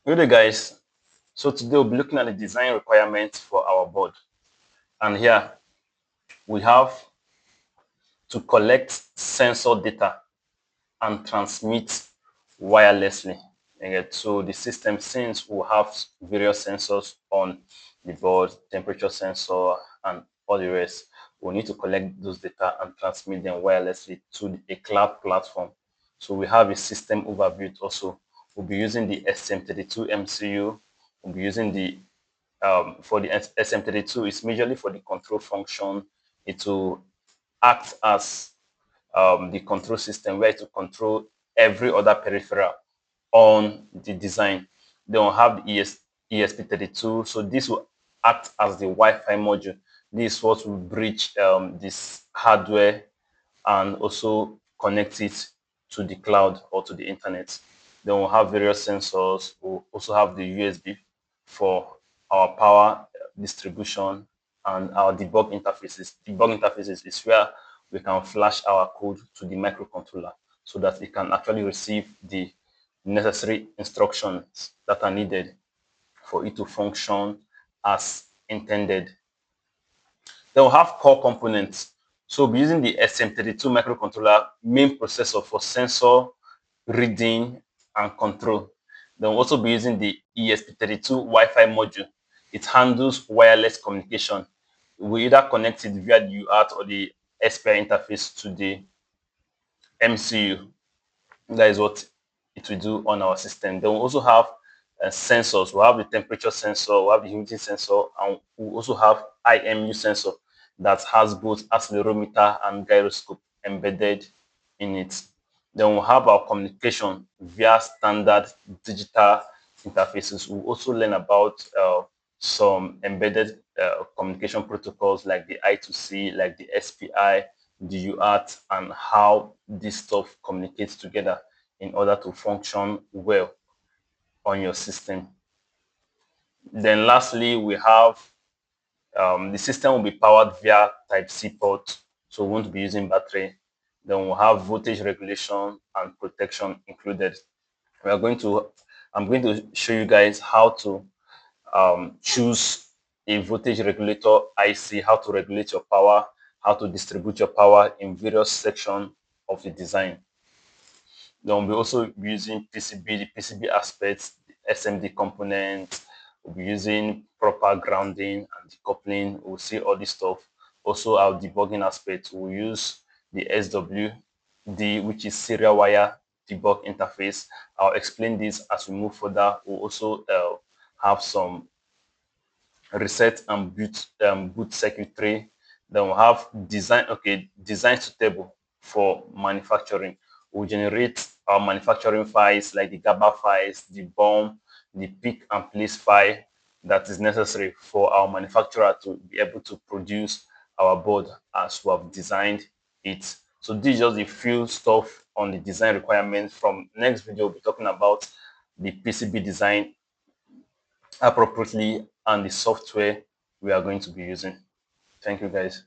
Good day, guys. So today we'll be looking at the design requirements for our board. And here we have to collect sensor data and transmit wirelessly. Okay, so the system, since we have various sensors on the board, temperature sensor and all the rest, we need to collect those data and transmit them wirelessly to a cloud platform. So we have a system overview also. We'll be using the STM32 MCU. We'll be using the for the SM32, it's majorly for the control function. It will act as the control system where to control every other peripheral on the design. Then we'll have the ESP32. So this will act as the Wi-Fi module. This is what will bridge this hardware and also connect it to the cloud or to the internet. Then we'll have various sensors. We'll also have the USB for our power distribution and our debug interfaces. Debug interfaces is where we can flash our code to the microcontroller so that it can actually receive the necessary instructions that are needed for it to function as intended. Then we'll have core components. So we'll be using the SM32 microcontroller main processor for sensor reading and control. Then we'll also be using the ESP32 Wi-Fi module. It handles wireless communication. We either connect it via the UART or the SPI interface to the MCU. That is what it will do on our system. Then we also have sensors. We have the temperature sensor, we have the humidity sensor, and we also have IMU sensor that has both accelerometer and gyroscope embedded in it. Then we'll have our communication via standard digital interfaces. We'll also learn about some embedded communication protocols like the I2C, like the SPI, the UART, and how this stuff communicates together in order to function well on your system. Then lastly, we have the system will be powered via Type-C port, so we won't be using battery. Then we'll have voltage regulation and protection included. I'm going to show you guys how to choose a voltage regulator IC, how to regulate your power, how to distribute your power in various sections of the design. Then we'll also be using PCB, the PCB aspects, the SMD components. We'll be using proper grounding and decoupling. We'll see all this stuff. Also, our debugging aspect, we'll use the SWD, which is serial wire debug interface. I'll explain this as we move further. We'll also have some reset and boot circuitry. Then we'll have design suitable for manufacturing. We'll generate our manufacturing files like the GABA files, the BOM, the pick and place file that is necessary for our manufacturer to be able to produce our board as we have designed it. So this is just a few stuff on the design requirements. From next video, we'll be talking about the PCB design appropriately and the software we are going to be using. Thank you, guys.